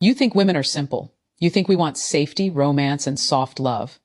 You think women are simple. You think we want safety, romance, and soft love.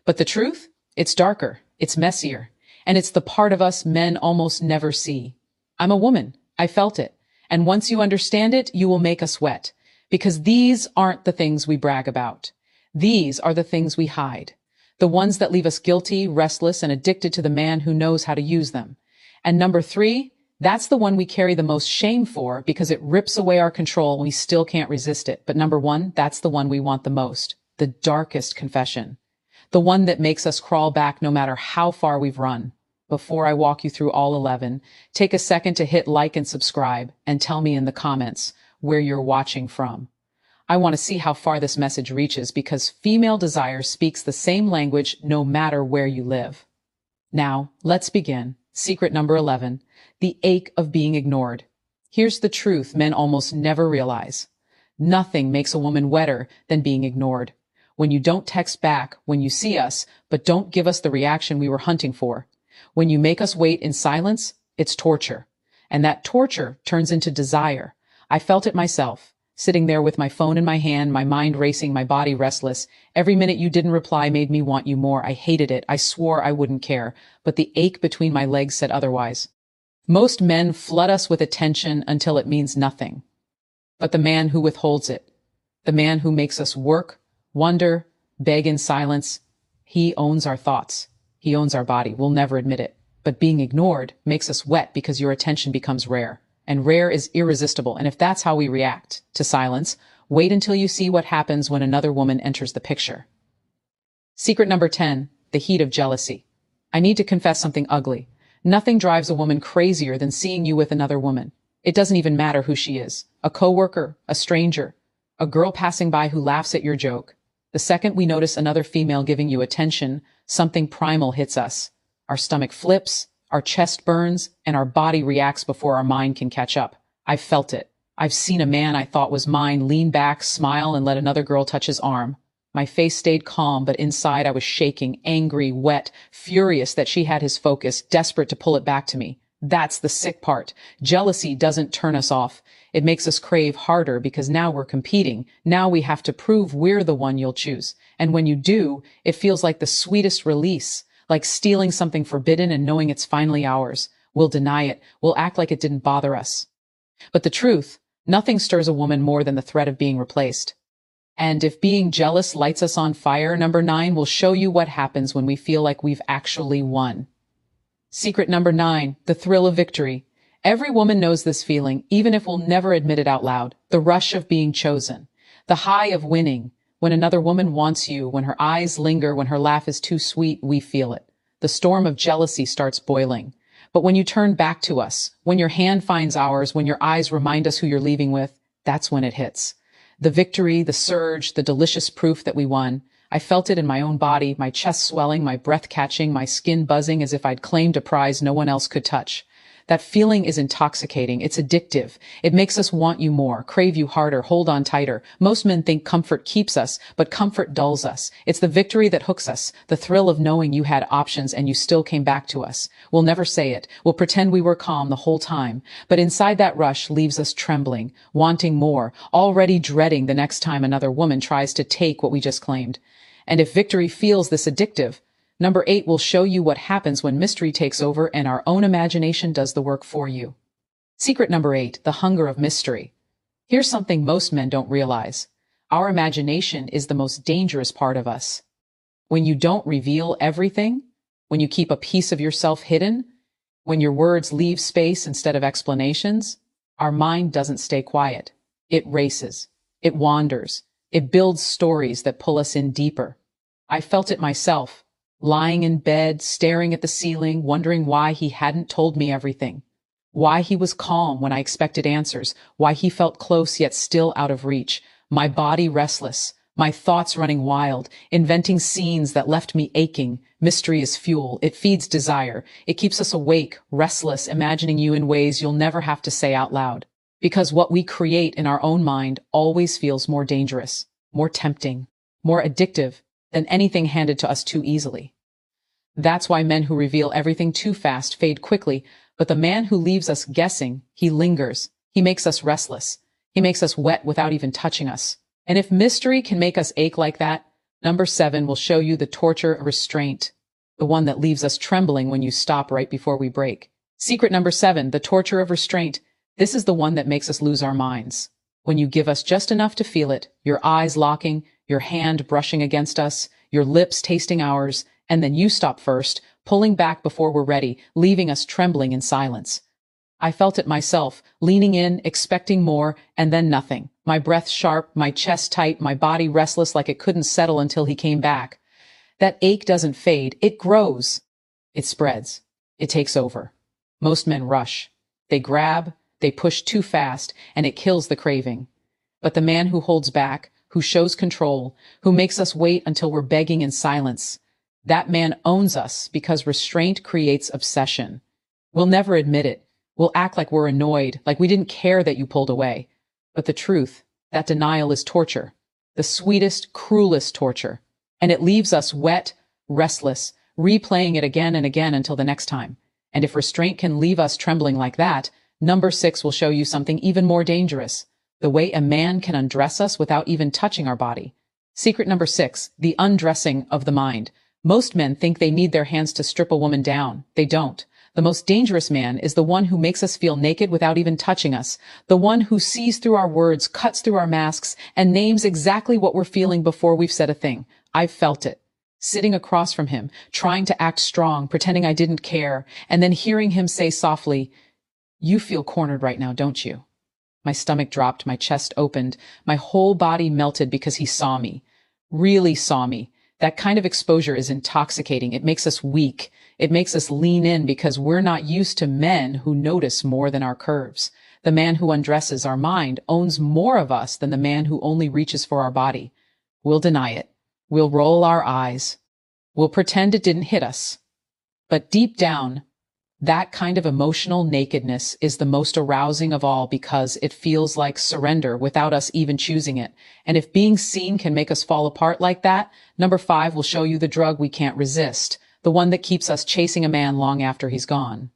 But the truth? It's darker, it's messier, and it's the part of us men almost never see. I'm a woman. I felt it. And once you understand it, you will make us wet. Because these aren't the things we brag about. These are the things we hide. The ones that leave us guilty, restless, and addicted to the man who knows how to use them. And number 3, that's the one we carry the most shame for because it rips away our control and we still can't resist it. But number 1, that's the one we want the most. The darkest confession. The one that makes us crawl back no matter how far we've run. Before I walk you through all 11, take a second to hit like and subscribe and tell me in the comments where you're watching from. I want to see how far this message reaches because female desire speaks the same language no matter where you live. Now, let's begin. Secret number 11, the ache of being ignored. Here's the truth men almost never realize. Nothing makes a woman wetter than being ignored. When you don't text back when you see us, but don't give us the reaction we were hunting for. When you make us wait in silence, it's torture. And that torture turns into desire. I felt it myself. Sitting there with my phone in my hand, my mind racing, my body restless. Every minute you didn't reply made me want you more. I hated it. I swore I wouldn't care. But the ache between my legs said otherwise. Most men flood us with attention until it means nothing. But the man who withholds it, the man who makes us work, wonder, beg in silence, he owns our thoughts. He owns our body. We'll never admit it. But being ignored makes us wet because your attention becomes rare. And rare is irresistible. And if that's how we react to silence, wait until you see what happens when another woman enters the picture. Secret number 10, the heat of jealousy. I need to confess something ugly. Nothing drives a woman crazier than seeing you with another woman. It doesn't even matter who she is. A coworker, a stranger, a girl passing by who laughs at your joke. The second we notice another female giving you attention, something primal hits us. Our stomach flips, our chest burns, and our body reacts before our mind can catch up. I've felt it. I've seen a man I thought was mine lean back, smile, and let another girl touch his arm. My face stayed calm, but inside I was shaking, angry, wet, furious that she had his focus, desperate to pull it back to me. That's the sick part. Jealousy doesn't turn us off. It makes us crave harder because now we're competing. Now we have to prove we're the one you'll choose. And when you do, it feels like the sweetest release. Like stealing something forbidden and knowing it's finally ours. We'll deny it. We'll act like it didn't bother us. But the truth, nothing stirs a woman more than the threat of being replaced. And if being jealous lights us on fire, number 9 will show you what happens when we feel like we've actually won. Secret number 9, the thrill of victory. Every woman knows this feeling, even if we'll never admit it out loud. The rush of being chosen. The high of winning. When another woman wants you, when her eyes linger, when her laugh is too sweet, we feel it. The storm of jealousy starts boiling. But when you turn back to us, when your hand finds ours, when your eyes remind us who you're leaving with, that's when it hits. The victory, the surge, the delicious proof that we won. I felt it in my own body, my chest swelling, my breath catching, my skin buzzing as if I'd claimed a prize no one else could touch. That feeling is intoxicating. It's addictive. It makes us want you more, crave you harder, hold on tighter. Most men think comfort keeps us, but comfort dulls us. It's the victory that hooks us, the thrill of knowing you had options and you still came back to us. We'll never say it. We'll pretend we were calm the whole time. But inside that rush leaves us trembling, wanting more, already dreading the next time another woman tries to take what we just claimed. And if victory feels this addictive, number 8 will show you what happens when mystery takes over and our own imagination does the work for you. Secret number 8, the hunger of mystery. Here's something most men don't realize. Our imagination is the most dangerous part of us. When you don't reveal everything, when you keep a piece of yourself hidden, when your words leave space instead of explanations, our mind doesn't stay quiet. It races. It wanders. It builds stories that pull us in deeper. I felt it myself. Lying in bed, staring at the ceiling, wondering why he hadn't told me everything. Why he was calm when I expected answers. Why he felt close yet still out of reach. My body restless. My thoughts running wild. Inventing scenes that left me aching. Mystery is fuel. It feeds desire. It keeps us awake, restless, imagining you in ways you'll never have to say out loud. Because what we create in our own mind always feels more dangerous, more tempting, more addictive than anything handed to us too easily. That's why men who reveal everything too fast fade quickly, but the man who leaves us guessing, he lingers. He makes us restless. He makes us wet without even touching us. And if mystery can make us ache like that, number 7 will show you the torture of restraint, the one that leaves us trembling when you stop right before we break. Secret number 7, the torture of restraint. This is the one that makes us lose our minds. When you give us just enough to feel it, your eyes locking, your hand brushing against us, your lips tasting ours, and then you stop first, pulling back before we're ready, leaving us trembling in silence. I felt it myself, leaning in, expecting more, and then nothing. My breath sharp, my chest tight, my body restless like it couldn't settle until he came back. That ache doesn't fade, it grows. It spreads. It takes over. Most men rush. They grab, they push too fast, and it kills the craving. But the man who holds back, who shows control, who makes us wait until we're begging in silence, that man owns us because restraint creates obsession. We'll never admit it. We'll act like we're annoyed, like we didn't care that you pulled away. But the truth, that denial is torture. The sweetest, cruelest torture. And it leaves us wet, restless, replaying it again and again until the next time. And if restraint can leave us trembling like that, number 6 will show you something even more dangerous. The way a man can undress us without even touching our body. Secret number 6, the undressing of the mind. Most men think they need their hands to strip a woman down. They don't. The most dangerous man is the one who makes us feel naked without even touching us, the one who sees through our words, cuts through our masks, and names exactly what we're feeling before we've said a thing. I've felt it. Sitting across from him, trying to act strong, pretending I didn't care, and then hearing him say softly, "You feel cornered right now, don't you?" My stomach dropped, my chest opened, my whole body melted because he saw me. Really saw me. That kind of exposure is intoxicating. It makes us weak. It makes us lean in because we're not used to men who notice more than our curves. The man who undresses our mind owns more of us than the man who only reaches for our body. We'll deny it. We'll roll our eyes. We'll pretend it didn't hit us. But deep down, that kind of emotional nakedness is the most arousing of all because it feels like surrender without us even choosing it. And if being seen can make us fall apart like that, number 5 will show you the drug we can't resist, the one that keeps us chasing a man long after he's gone.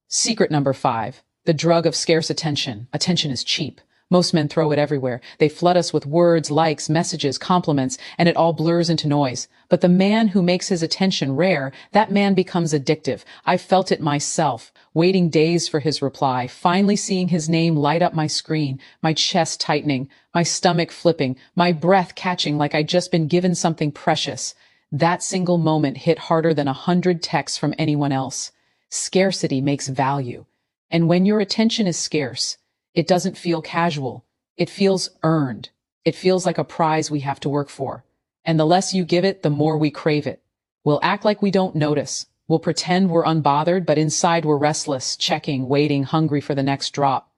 Secret number 5, the drug of scarce attention. Attention is cheap. Most men throw it everywhere. They flood us with words, likes, messages, compliments, and it all blurs into noise. But the man who makes his attention rare, that man becomes addictive. I felt it myself, waiting days for his reply, finally seeing his name light up my screen, my chest tightening, my stomach flipping, my breath catching like I'd just been given something precious. That single moment hit harder than 100 texts from anyone else. Scarcity makes value. And when your attention is scarce, it doesn't feel casual. It feels earned. It feels like a prize we have to work for. And the less you give it, the more we crave it. We'll act like we don't notice. We'll pretend we're unbothered, but inside we're restless, checking, waiting, hungry for the next drop.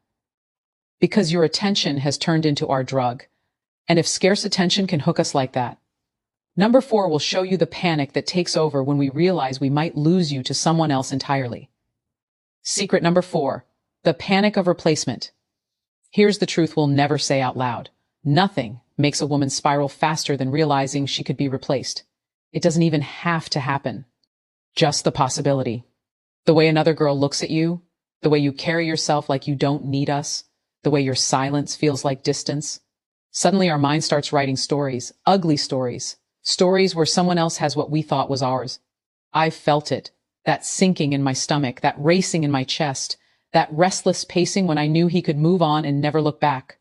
Because your attention has turned into our drug. And if scarce attention can hook us like that. Number 4 will show you the panic that takes over when we realize we might lose you to someone else entirely. Secret number 4, the panic of replacement. Here's the truth we'll never say out loud. Nothing makes a woman spiral faster than realizing she could be replaced. It doesn't even have to happen. Just the possibility. The way another girl looks at you, the way you carry yourself like you don't need us, the way your silence feels like distance. Suddenly our mind starts writing stories, ugly stories, stories where someone else has what we thought was ours. I felt it, that sinking in my stomach, that racing in my chest, that restless pacing when I knew he could move on and never look back.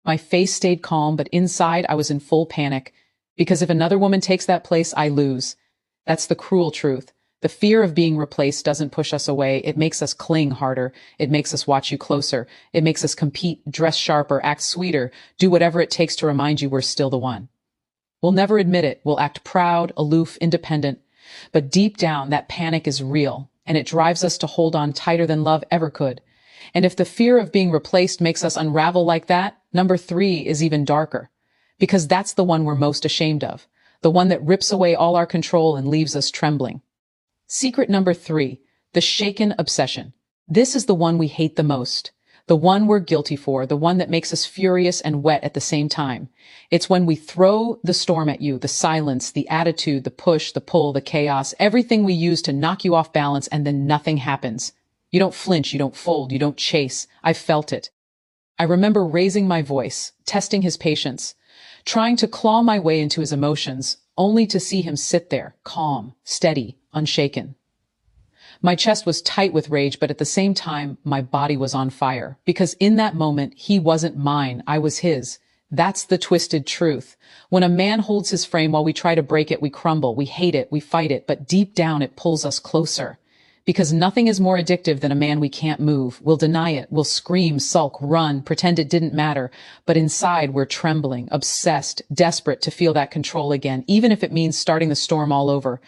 My face stayed calm, but inside I was in full panic, because if another woman takes that place, I lose. That's the cruel truth. The fear of being replaced doesn't push us away. It makes us cling harder. It makes us watch you closer. It makes us compete, dress sharper, act sweeter, do whatever it takes to remind you we're still the one. We'll never admit it. We'll act proud, aloof, independent. But deep down, that panic is real. And it drives us to hold on tighter than love ever could. And if the fear of being replaced makes us unravel like that, number 3 is even darker. Because that's the one we're most ashamed of. The one that rips away all our control and leaves us trembling. Secret number 3, the shaken obsession. This is the one we hate the most. The one we're guilty for, the one that makes us furious and wet at the same time. It's when we throw the storm at you, the silence, the attitude, the push, the pull, the chaos, everything we use to knock you off balance, and then nothing happens. You don't flinch, you don't fold, you don't chase. I've felt it. I remember raising my voice, testing his patience, trying to claw my way into his emotions, only to see him sit there, calm, steady, unshaken. My chest was tight with rage, but at the same time, my body was on fire, because in that moment, he wasn't mine, I was his. That's the twisted truth. When a man holds his frame while we try to break it, we crumble, we hate it, we fight it, but deep down it pulls us closer. Because nothing is more addictive than a man we can't move. We'll deny it, we'll scream, sulk, run, pretend it didn't matter, but inside we're trembling, obsessed, desperate to feel that control again, even if it means starting the storm all over.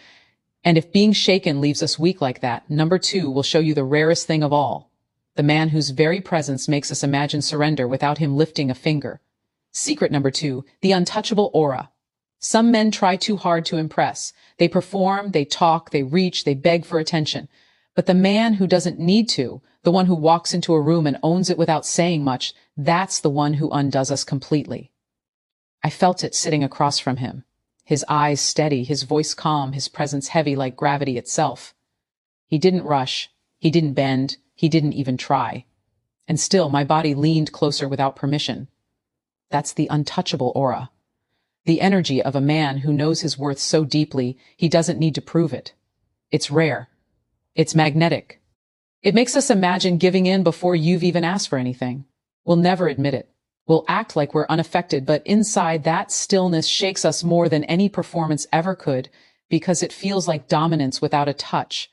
And if being shaken leaves us weak like that, number 2 will show you the rarest thing of all. The man whose very presence makes us imagine surrender without him lifting a finger. Secret number 2, the untouchable aura. Some men try too hard to impress. They perform, they talk, they reach, they beg for attention. But the man who doesn't need to, the one who walks into a room and owns it without saying much, that's the one who undoes us completely. I felt it sitting across from him. His eyes steady, his voice calm, his presence heavy like gravity itself. He didn't rush, he didn't bend, he didn't even try. And still my body leaned closer without permission. That's the untouchable aura. The energy of a man who knows his worth so deeply, he doesn't need to prove it. It's rare. It's magnetic. It makes us imagine giving in before you've even asked for anything. We'll never admit it. We'll act like we're unaffected, but inside that stillness shakes us more than any performance ever could, because it feels like dominance without a touch,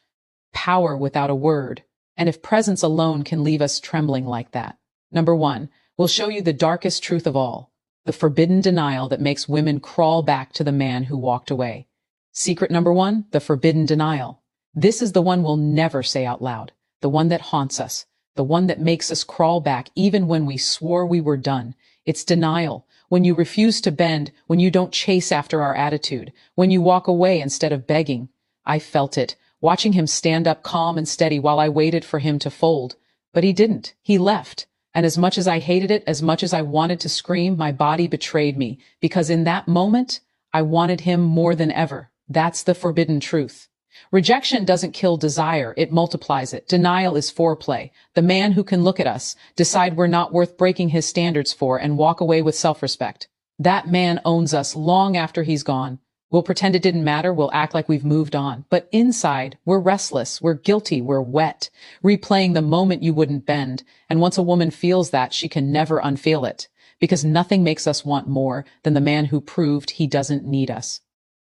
power without a word. And if presence alone can leave us trembling like that. Number 1, we'll show you the darkest truth of all, the forbidden denial that makes women crawl back to the man who walked away. Secret number 1, the forbidden denial. This is the one we'll never say out loud, the one that haunts us, the one that makes us crawl back even when we swore we were done. It's denial. When you refuse to bend, when you don't chase after our attitude, when you walk away instead of begging. I felt it, watching him stand up calm and steady while I waited for him to fold. But he didn't. He left. And as much as I hated it, as much as I wanted to scream, my body betrayed me, because in that moment, I wanted him more than ever. That's the forbidden truth. Rejection doesn't kill desire, it multiplies it. Denial is foreplay. The man who can look at us, decide we're not worth breaking his standards for, and walk away with self-respect. That man owns us long after he's gone. We'll pretend it didn't matter, we'll act like we've moved on. But inside, we're restless, we're guilty, we're wet, replaying the moment you wouldn't bend. And once a woman feels that, she can never unfeel it. Because nothing makes us want more than the man who proved he doesn't need us.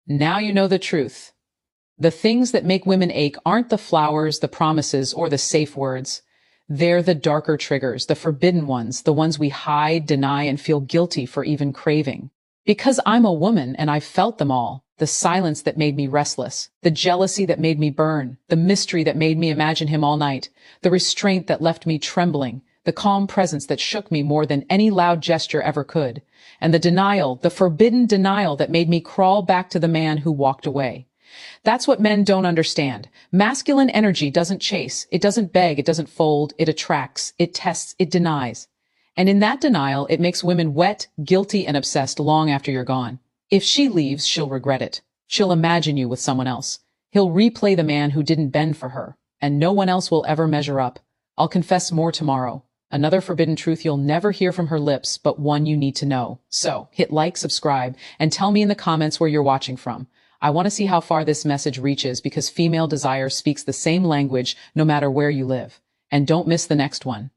Now you know the truth. The things that make women ache aren't the flowers, the promises, or the safe words. They're the darker triggers, the forbidden ones, the ones we hide, deny, and feel guilty for even craving. Because I'm a woman and I've felt them all. The silence that made me restless, the jealousy that made me burn, the mystery that made me imagine him all night, the restraint that left me trembling, the calm presence that shook me more than any loud gesture ever could, and the denial, the forbidden denial that made me crawl back to the man who walked away. That's what men don't understand. Masculine energy doesn't chase, it doesn't beg, it doesn't fold, it attracts, it tests, it denies. And in that denial, it makes women wet, guilty, and obsessed long after you're gone. If she leaves, she'll regret it. She'll imagine you with someone else. He'll replay the man who didn't bend for her, and no one else will ever measure up. I'll confess more tomorrow. Another forbidden truth you'll never hear from her lips, but one you need to know. So, hit like, subscribe, and tell me in the comments where you're watching from. I want to see how far this message reaches, because female desire speaks the same language no matter where you live. And don't miss the next one.